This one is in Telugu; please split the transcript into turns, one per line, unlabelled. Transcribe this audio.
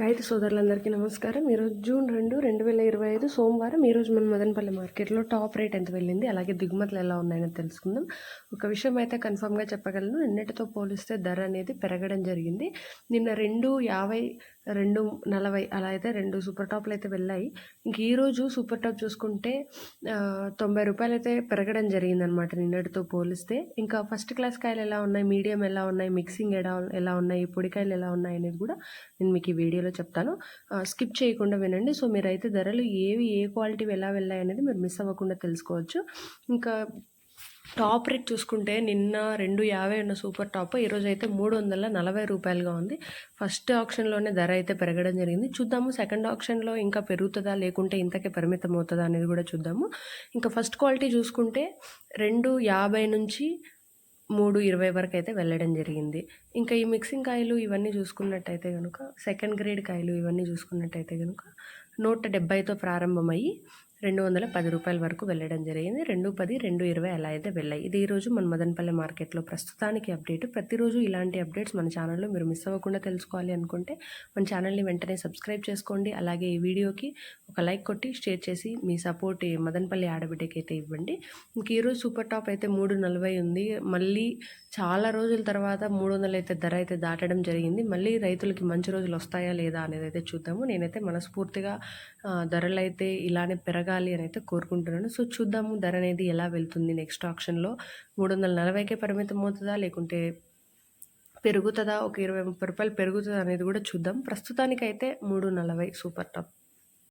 రైతు సోదరులందరికీ నమస్కారం. ఈరోజు జూన్ 2, 2025 సోమవారం. ఈరోజు మన మదనపల్లి మార్కెట్లో టాప్ రేట్ ఎంత వెళ్ళింది, అలాగే దిగుమతులు ఎలా ఉన్నాయని తెలుసుకుందాం. ఒక విషయం అయితే కన్ఫామ్గా చెప్పగలను, నిన్నటితో పోలిస్తే ధర అనేది పెరగడం జరిగింది. నిన్న 2.50, 2.40 అలా అయితే 2 సూపర్ టాప్లు అయితే వెళ్ళాయి. ఇంక ఈరోజు సూపర్ టాప్ చూసుకుంటే 90 రూపాయలు అయితే పెరగడం జరిగిందనమాట నిన్నటితో పోలిస్తే. ఇంకా ఫస్ట్ క్లాస్ కాయలు ఎలా ఉన్నాయి, మీడియం ఎలా ఉన్నాయి, మిక్సింగ్ ఎలా ఉన్నాయి, పొడికాయలు ఎలా ఉన్నాయి అనేది కూడా నేను మీకు ఈ వీడియోలో చెప్తాను. స్కిప్ చేయకుండా వినండి. సో మీరైతే ధరలు ఏ క్వాలిటీ ఎలా వెళ్ళాయి అనేది మీరు మిస్ అవ్వకుండా తెలుసుకోవచ్చు. ఇంకా టాప్ రేట్ చూసుకుంటే నిన్న 2.50 ఉన్న సూపర్ టాప్ ఈరోజు అయితే 340 రూపాయలుగా ఉంది. ఫస్ట్ ఆప్షన్లోనే ధర అయితే పెరగడం జరిగింది. చూద్దాము సెకండ్ ఆప్షన్లో ఇంకా పెరుగుతుందా లేకుంటే ఇంతకే పరిమితం అవుతుందా అనేది కూడా చూద్దాము. ఇంకా ఫస్ట్ క్వాలిటీ చూసుకుంటే 2.50 నుంచి 3.20 వరకు అయితే వెళ్ళడం జరిగింది. ఇంకా ఈ మిక్సింగ్ కాయలు ఇవన్నీ చూసుకున్నట్టయితే కనుక, సెకండ్ గ్రేడ్ కాయలు ఇవన్నీ చూసుకున్నట్టయితే కనుక 170తో ప్రారంభమయ్యి 210 రూపాయల వరకు వెళ్ళడం జరిగింది. 210, 220 అలా అయితే వెళ్ళాయి. ఇది ఈరోజు మన మదనపల్లి మార్కెట్లో ప్రస్తుతానికి అప్డేట్. ప్రతిరోజు ఇలాంటి అప్డేట్స్ మన ఛానల్లో మీరు మిస్ అవ్వకుండా తెలుసుకోవాలి అనుకుంటే మన ఛానల్ని వెంటనే సబ్స్క్రైబ్ చేసుకోండి. అలాగే ఈ వీడియోకి ఒక లైక్ కొట్టి షేర్ చేసి మీ సపోర్ట్ మదనపల్లి ఆడబిడ్డకి అయితే ఇవ్వండి. ఇంక ఈరోజు సూపర్ టాప్ అయితే 340 ఉంది. మళ్ళీ చాలా రోజుల తర్వాత 300 అయితే ధర అయితే దాటడం జరిగింది. మళ్ళీ రైతులకి మంచి రోజులు వస్తాయా లేదా అనేది అయితే చూద్దాము. నేనైతే మనస్ఫూర్తిగా ధరలు అయితే ఇలానే పెరగాలి అని అయితే కోరుకుంటున్నాను. సో చూద్దాము ధర అనేది ఎలా వెళ్తుంది. నెక్స్ట్ ఆప్షన్లో 340కే పరిమితం అవుతుందా లేకుంటే పెరుగుతుందా, ఒక 20-30 రూపాయలు పెరుగుతుందా అనేది కూడా చూద్దాం. ప్రస్తుతానికైతే 340 సూపర్ టాప్.